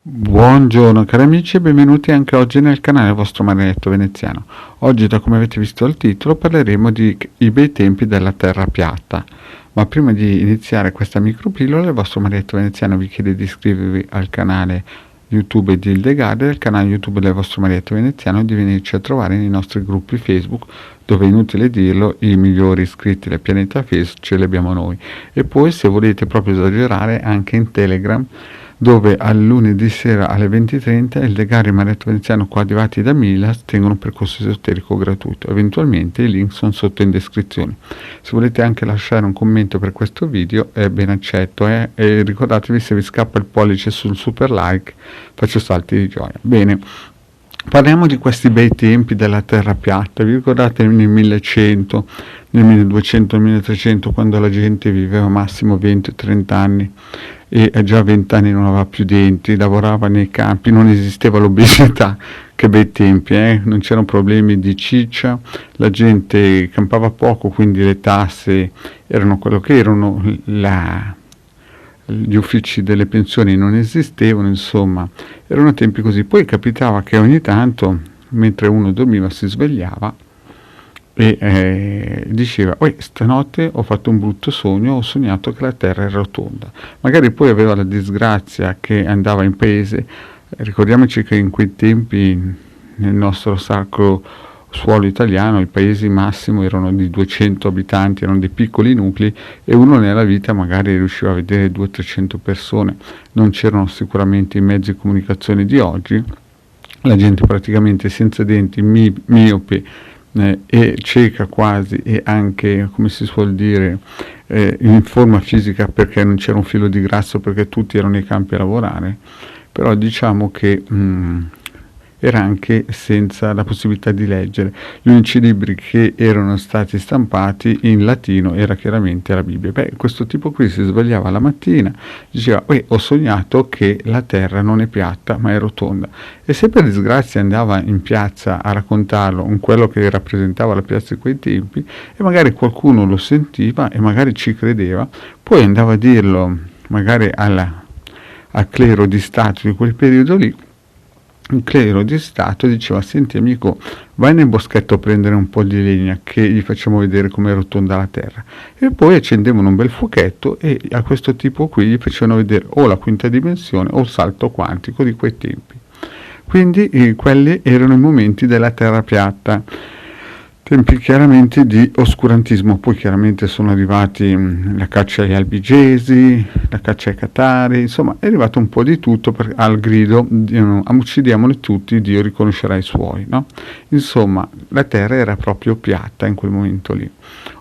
Buongiorno cari amici e benvenuti anche oggi nel canale vostro Marinetto Veneziano. Oggi, da come avete visto dal titolo, parleremo di i bei tempi della terra piatta. Ma prima di iniziare questa micropillola, il vostro Marinetto Veneziano vi chiede di iscrivervi al canale YouTube di Ildegard e al canale YouTube del vostro Marinetto Veneziano e di venirci a trovare nei nostri gruppi Facebook, dove, inutile dirlo, i migliori iscritti del pianeta Facebook ce li abbiamo noi. E poi, se volete proprio esagerare, anche in Telegram, dove al lunedì sera alle 20:30 il Ildegard e il Marinetto Veneziano, coadiuvati da Milas, tengono un percorso esoterico gratuito. Eventualmente i link sono sotto in descrizione. Se volete anche lasciare un commento per questo video è ben accetto, e ricordatevi, se vi scappa il pollice sul super like faccio salti di gioia. Bene, parliamo di questi bei tempi della terra piatta. Vi ricordate nel 1100, nel 1200, nel 1300, quando la gente viveva massimo 20-30 anni e già a 20 anni non aveva più denti, lavorava nei campi, non esisteva l'obesità? Che bei tempi, non c'erano problemi di ciccia, la gente campava poco, quindi le tasse erano quello che erano, gli uffici delle pensioni non esistevano, insomma erano tempi così. Poi capitava che ogni tanto, mentre uno dormiva, si svegliava e diceva: stanotte ho fatto un brutto sogno, ho sognato che la terra era rotonda. Magari poi aveva la disgrazia che andava in paese. Ricordiamoci che in quei tempi, nel nostro sacro suolo italiano, i paesi massimo erano di 200 abitanti, erano dei piccoli nuclei, e uno nella vita magari riusciva a vedere 200-300 persone. Non c'erano sicuramente i mezzi di comunicazione di oggi, la gente praticamente senza denti, miope e cieca quasi, e anche, come si suol dire, in forma fisica, perché non c'era un filo di grasso, perché tutti erano nei campi a lavorare. Però diciamo che era anche senza la possibilità di leggere. Gli unici libri che erano stati stampati in latino era chiaramente la Bibbia. Questo tipo qui si svegliava la mattina, diceva: ho sognato che la terra non è piatta ma è rotonda. E se per disgrazia andava in piazza a raccontarlo, in quello che rappresentava la piazza di quei tempi, e magari qualcuno lo sentiva e magari ci credeva, poi andava a dirlo magari al clero di Stato di quel periodo lì. Il clero di Stato diceva: senti amico, vai nel boschetto a prendere un po' di legna che gli facciamo vedere com'è rotonda la terra. E poi accendevano un bel fuocchetto e a questo tipo qui gli facevano vedere o la quinta dimensione o il salto quantico di quei tempi. Quindi quelli erano i momenti della terra piatta, tempi chiaramente di oscurantismo. Poi chiaramente sono arrivati la caccia agli albigesi, la caccia ai catari, insomma è arrivato un po' di tutto al grido: uccidiamoli tutti, Dio riconoscerà i suoi, no? Insomma, la terra era proprio piatta in quel momento lì.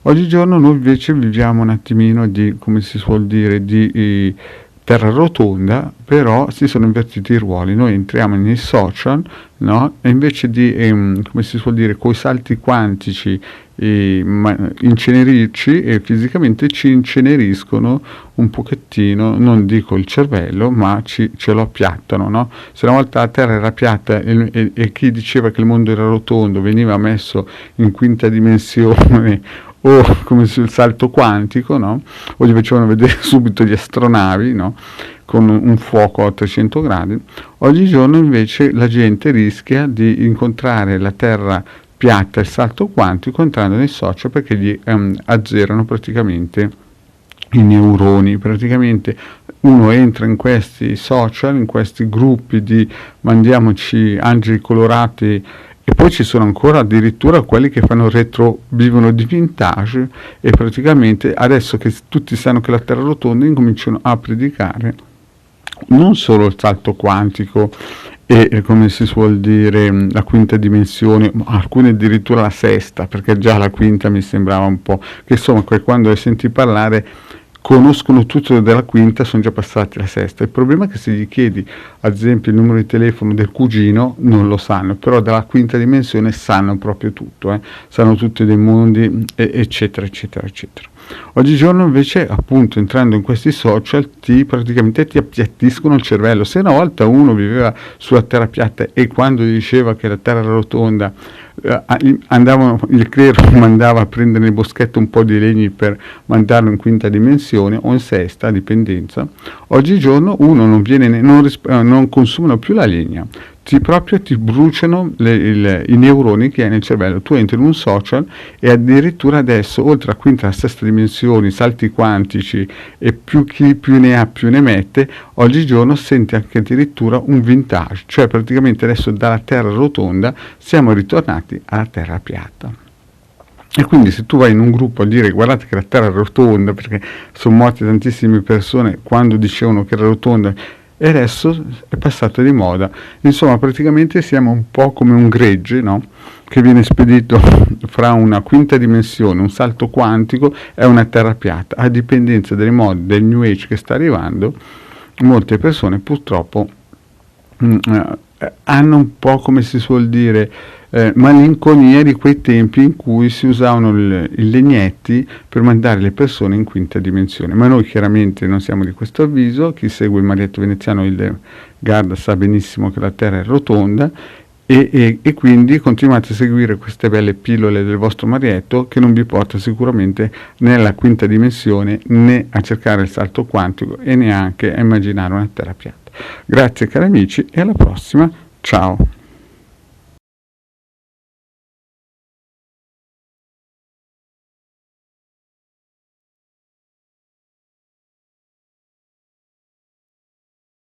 Oggigiorno noi invece viviamo un attimino di, come si suol dire, di terra rotonda, però si sono invertiti i ruoli. Noi entriamo nei social, no? E invece di, come si suol dire, coi salti quantici incenerirci, e fisicamente ci inceneriscono un pochettino, non dico il cervello, ma ce lo appiattano, no? Se una volta la terra era piatta e chi diceva che il mondo era rotondo veniva messo in quinta dimensione o come sul salto quantico, no? O gli facevano vedere subito gli astronavi, no? Con un fuoco a 300 gradi. Oggigiorno invece la gente rischia di incontrare la terra piatta, il salto quantico, entrando nei social, perché gli azzerano praticamente i neuroni. Praticamente uno entra in questi social, in questi gruppi di mandiamoci angeli colorati. E poi ci sono ancora addirittura quelli che vivono di vintage, e praticamente adesso che tutti sanno che la terra è rotonda incominciano a predicare non solo il salto quantico e, come si suol dire, la quinta dimensione, ma alcuni addirittura la sesta, perché già la quinta mi sembrava un po', che insomma quando senti parlare conoscono tutto della quinta, sono già passati la sesta. Il problema è che se gli chiedi ad esempio il numero di telefono del cugino non lo sanno, però dalla quinta dimensione sanno proprio tutto, sanno tutti dei mondi, eccetera eccetera eccetera. Oggigiorno invece, appunto, entrando in questi social praticamente ti appiattiscono il cervello. Se una volta uno viveva sulla terra piatta e quando diceva che la terra era rotonda, il clero mandava a prendere nel boschetto un po' di legni per mandarlo in quinta dimensione o in sesta, a dipendenza. Oggigiorno uno non consumano più la legna, ti bruciano i neuroni che hai nel cervello. Tu entri in un social e addirittura adesso, oltre a quinta e sesta dimensioni, salti quantici e chi più ne ha più ne mette, oggigiorno senti anche addirittura un vintage, cioè praticamente adesso dalla terra rotonda siamo ritornati alla terra piatta. E quindi se tu vai in un gruppo a dire guardate che la terra è rotonda, perché sono morte tantissime persone quando dicevano che era rotonda e adesso è passata di moda, insomma praticamente siamo un po' come un gregge, no? Che viene spedito fra una quinta dimensione, un salto quantico e una terra piatta. A dipendenza delle mode del New Age che sta arrivando, molte persone purtroppo hanno un po', come si suol dire, malinconia di quei tempi in cui si usavano i legnetti per mandare le persone in quinta dimensione. Ma noi chiaramente non siamo di questo avviso. Chi segue il Marietto Veneziano, il Garda, sa benissimo che la Terra è rotonda e quindi continuate a seguire queste belle pillole del vostro Marietto, che non vi porta sicuramente nella quinta dimensione, né a cercare il salto quantico e neanche a immaginare una Terra piatta. Grazie cari amici e alla prossima, ciao!